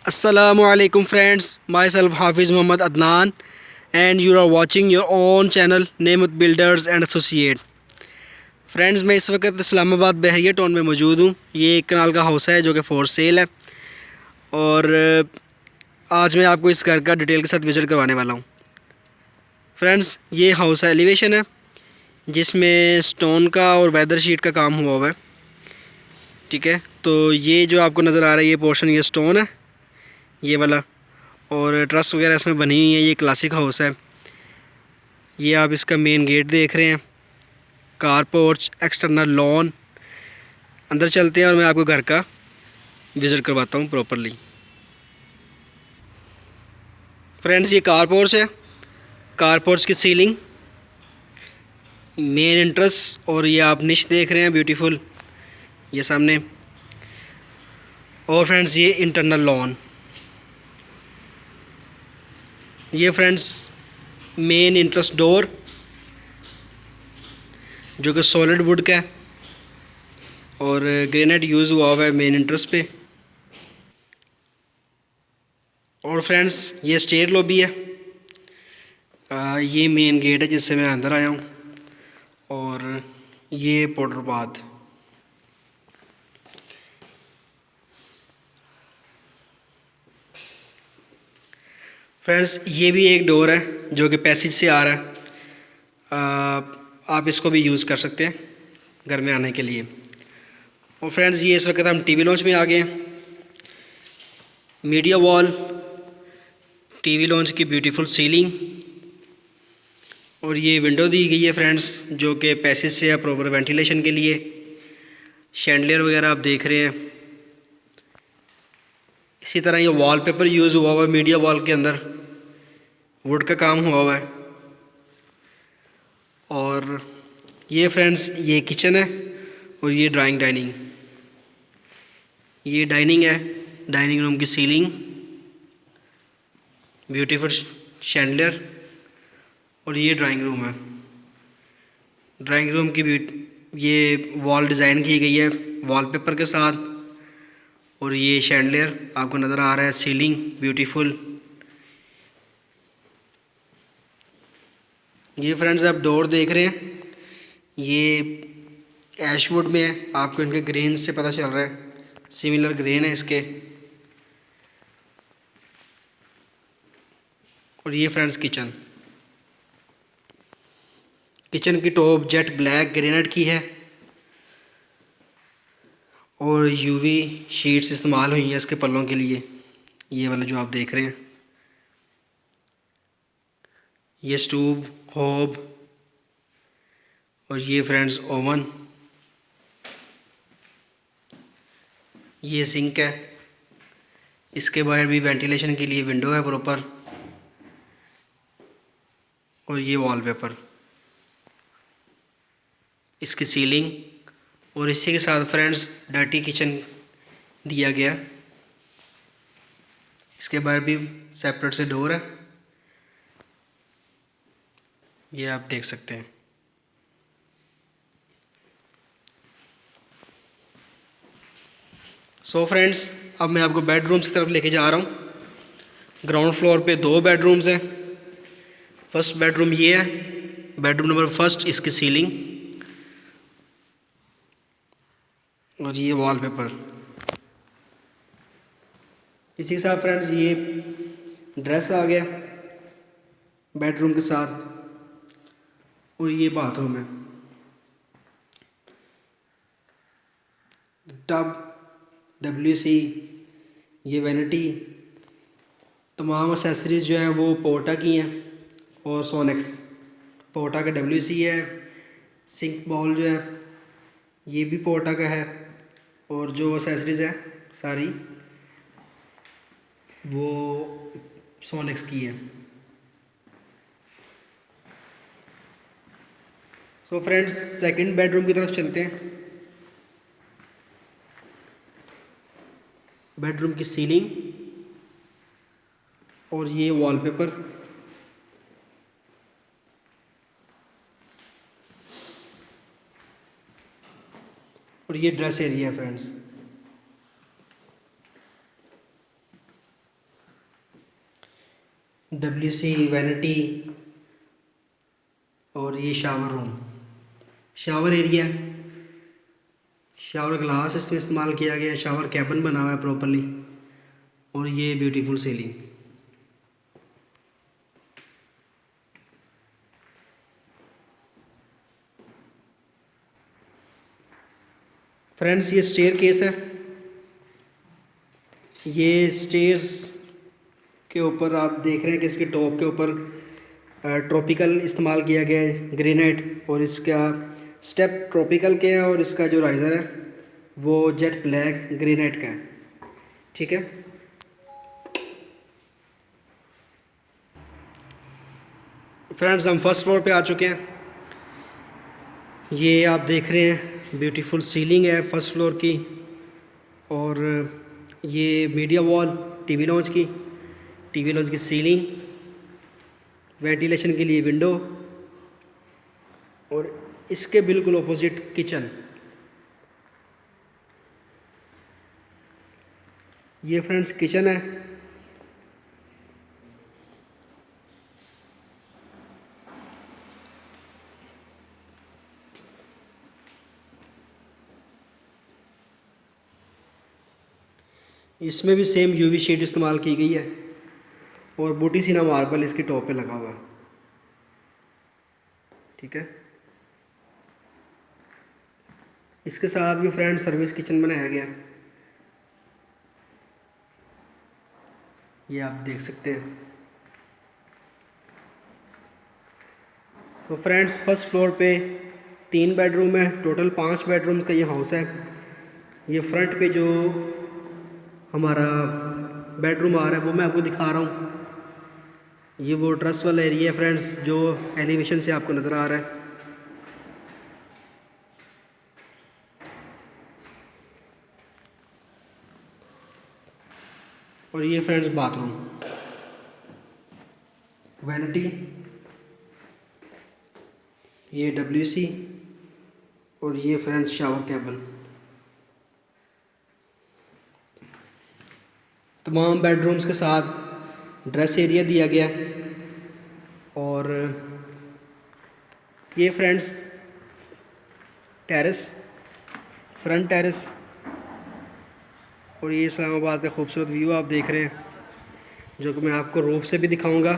Assalamualaikum friends, myself Hafiz Muhammad Adnan and you are watching your own channel नेमत builders and associate. Friends, मैं इस वक्त इस्लामाबाद बहरिया town में मौजूद हूँ। ये एक कनाल का हाउस है जो कि फॉर सेल है और आज मैं आपको इस घर का डिटेल के साथ विजिट करवाने वाला हूँ। फ्रेंड्स, ये हाउस है, एलिवेशन है जिसमें स्टोन का और वेदर शीट का काम हुआ है। ठीक है, तो ये जो आपको नज़र आ रहा है ये पोर्शन ये स्टोन है, ये वाला, और ट्रस वगैरह इसमें बनी हुई है। ये क्लासिक हाउस है। ये आप इसका मेन गेट देख रहे हैं, कार पोर्च, एक्सटर्नल लॉन। अंदर चलते हैं और मैं आपको घर का विज़िट करवाता हूँ प्रॉपरली। फ्रेंड्स, ये कार पोर्च है, कार पोर्च की सीलिंग, मेन एंट्रेंस, और ये आप निश देख रहे हैं ब्यूटीफुल ये सामने। और फ्रेंड्स, ये इंटरनल लॉन। ये फ्रेंड्स मेन एंट्रेंस डोर जो कि सॉलिड वुड का है और ग्रेनाइट यूज़ हुआ है मेन एंट्रेंस पे। और फ्रेंड्स, ये स्टेयर लॉबी है। ये मेन गेट है जिससे मैं अंदर आया हूँ, और ये पाउडर बाथ। फ्रेंड्स, ये भी एक डोर है जो कि पैसेज से आ रहा है। आप इसको भी यूज़ कर सकते हैं घर में आने के लिए। और फ्रेंड्स, ये इस वक्त हम टीवी लॉन्च में आ गए हैं। मीडिया वॉल, टीवी लॉन्च की ब्यूटीफुल सीलिंग, और ये विंडो दी गई है फ्रेंड्स जो कि पैसेज से है प्रॉपर वेंटिलेशन के लिए। शैंडलियर वगैरह आप देख रहे हैं। इसी तरह ये वॉलपेपर यूज़ हुआ हुआ है मीडिया वॉल के अंदर, वुड का काम हुआ हुआ है। और ये फ्रेंड्स ये किचन है और ये डाइनिंग। ये डाइनिंग है, डाइनिंग रूम की सीलिंग, ब्यूटीफुल शैंडलियर, और ये ड्राइंग रूम है। ड्राइंग रूम की ये वॉल डिज़ाइन की गई है वॉलपेपर के साथ, और ये शैंडलियर आपको नज़र आ रहा है, सीलिंग ब्यूटीफुल। ये फ्रेंड्स आप डोर देख रहे हैं, ये ऐशवुड में है, आपको इनके ग्रेन से पता चल रहा है, सिमिलर ग्रेन है इसके। और ये फ्रेंड्स किचन, किचन की टॉप जेट ब्लैक ग्रेनाइट की है और यूवी शीट्स इस्तेमाल हुई हैं इसके पल्लों के लिए। ये वाला जो आप देख रहे हैं, ये स्टूव, होब, और ये फ्रेंड्स ओवन। ये सिंक है, इसके बाहर भी वेंटिलेशन के लिए विंडो है प्रॉपर, और ये वॉलपेपर, इसकी सीलिंग, और इसी के साथ फ्रेंड्स डर्टी किचन दिया गया। इसके बाहर भी सेपरेट से डोर है, ये आप देख सकते हैं। सो फ्रेंड्स, अब मैं आपको बेडरूम्स की तरफ लेके जा रहा हूँ। ग्राउंड फ्लोर पे 2 बेडरूम्स हैं। फर्स्ट बेडरूम ये है, बेडरूम नंबर फर्स्ट, इसकी सीलिंग और ये वॉलपेपर। इसी के साथ फ्रेंड्स ये ड्रेस आ गया बेडरूम के साथ, और ये बाथरूम है। टब, WC, ये वैनिटी, तमाम एक्सेसरीज़ जो हैं वो पोर्टा की हैं, और सोनेक्स पोर्टा का WC है। सिंक बाउल जो है ये भी पोर्टा का है, और जो एक्सेसरीज़ है सारी वो सोनेक्स की है। सो फ्रेंड्स, सेकंड बेडरूम की तरफ चलते हैं। बेडरूम की सीलिंग और ये वॉलपेपर, और ये ड्रेस एरिया है फ्रेंड्स। WC वैनिटी और ये shower room, shower area, shower glass इसमें इस्तेमाल किया गया है, शावर कैबिन बना हुआ है प्रॉपरली, और ये ब्यूटीफुल सीलिंग। फ्रेंड्स ये स्टेयर केस है। ये स्टेयर्स के ऊपर आप देख रहे हैं कि इसके टॉप के ऊपर ट्रॉपिकल इस्तेमाल किया गया है, ग्रेनाइट, और इसका स्टेप ट्रॉपिकल के हैं और इसका जो राइज़र है वो जेट ब्लैक ग्रेनाइट का है। ठीक है, फ्रेंड्स हम फर्स्ट फ्लोर पे आ चुके हैं। ये आप देख रहे हैं ब्यूटीफुल सीलिंग है फर्स्ट फ्लोर की, और ये मीडिया वॉल टीवी लॉन्च की सीलिंग, वेंटिलेशन के लिए विंडो, और इसके बिल्कुल ऑपोजिट किचन। ये फ्रेंड्स किचन है। इसमें भी सेम यूवी शीट इस्तेमाल की गई है और बूटी सीना मार्बल इसके टॉप पे लगा हुआ है। ठीक है, इसके साथ भी फ्रेंड सर्विस किचन बनाया गया, ये आप देख सकते हैं। तो फ्रेंड्स फर्स्ट फ्लोर पे 3 बेडरूम है, टोटल 5 बेडरूम्स का ये हाउस है। ये फ्रंट पे जो हमारा बेडरूम आ रहा है वो मैं आपको दिखा रहा हूँ। ये वो ट्रस वाला एरिया है फ्रेंड्स, जो एलिवेशन से आपको नज़र आ रहा है। और ये फ्रेंड्स बाथरूम, वैनिटी, ये WC, और ये फ्रेंड्स शावर कैबिन। तमाम बेडरूम्स के साथ ड्रेस एरिया दिया गया, और ये फ्रेंड्स टेरेस, फ्रंट टेरेस, और ये इस्लामाबाद का खूबसूरत व्यू आप देख रहे हैं, जो कि मैं आपको रूफ से भी दिखाऊंगा।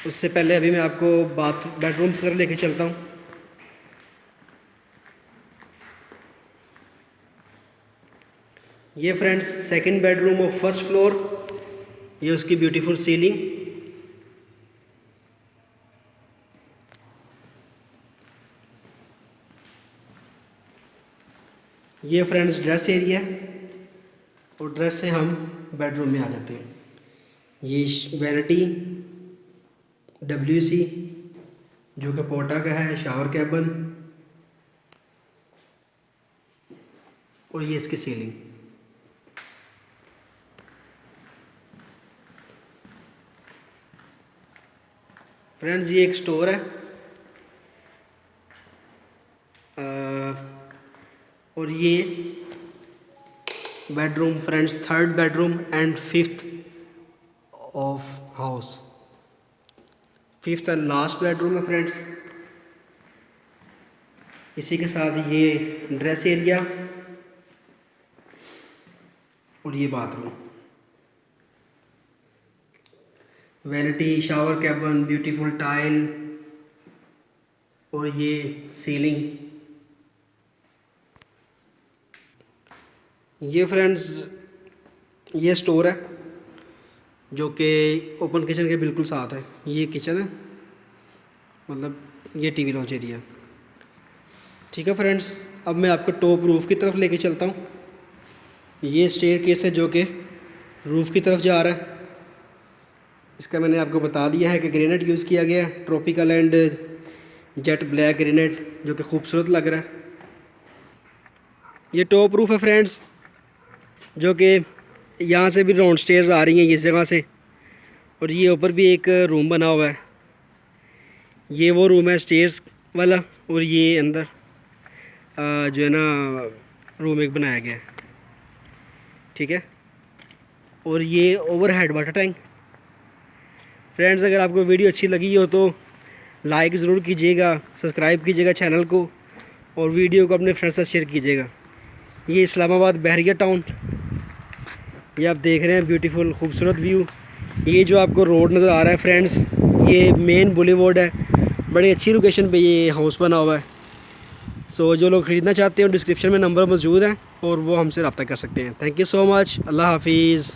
उससे पहले अभी मैं आपको बेडरूम्स तरफ लेके चलता हूँ। ये friends second bedroom of first floor, ये उसकी ब्यूटीफुल सीलिंग। ये फ्रेंड्स ड्रेस एरिया, और ड्रेस से हम बेडरूम में आ जाते हैं। ये वैनिटी, WC जो कि पोटा का है, शावर कैबिन, और ये इसकी सीलिंग। फ्रेंड्स ये एक स्टोर है, और ये bedroom friends third bedroom and fifth of house, fifth and last bedroom है फ्रेंड्स। इसी के साथ ये ड्रेस एरिया और ये bathroom, vanity, shower cabin, beautiful tile, और ये सीलिंग। ये फ्रेंड्स ये स्टोर है जो कि ओपन किचन के बिल्कुल साथ है। ये किचन है, मतलब ये टीवी लॉन्च एरिया। ठीक है फ्रेंड्स, अब मैं आपको टॉप रूफ़ की तरफ लेके चलता हूँ। ये स्टेयर केस है जो कि रूफ़ की तरफ जा रहा है। इसका मैंने आपको बता दिया है कि ग्रेनाइट यूज़ किया गया है, tropical and jet black granite, जो कि खूबसूरत लग रहा है। ये टॉप रूफ़ है फ्रेंड्स, जो कि यहाँ से भी राउंड स्टेयर्स आ रही हैं इस जगह से, और ये ऊपर भी एक रूम बना हुआ है। ये वो रूम है स्टेयर्स वाला, और ये अंदर जो है ना रूम एक बनाया गया है। ठीक है, और ये ओवरहेड वाटर टैंक, फ्रेंड्स, अगर आपको वीडियो अच्छी लगी हो तो लाइक ज़रूर कीजिएगा, सब्सक्राइब कीजिएगा चैनल को और वीडियो को अपने फ्रेंड्स के साथ शेयर कीजिएगा। ये इस्लामाबाद बहरिया टाउन, ये आप देख रहे हैं ब्यूटीफुल खूबसूरत व्यू। ये जो आपको रोड नज़र आ रहा है फ्रेंड्स, ये मेन बुलेवार्ड है। बड़ी अच्छी लोकेशन पे ये हाउस बना हुआ है। सो जो लोग ख़रीदना चाहते हैं डिस्क्रिप्शन में नंबर मौजूद है और वो हमसे रब्ता कर सकते हैं। Thank you so much. अल्लाह हाफिज़।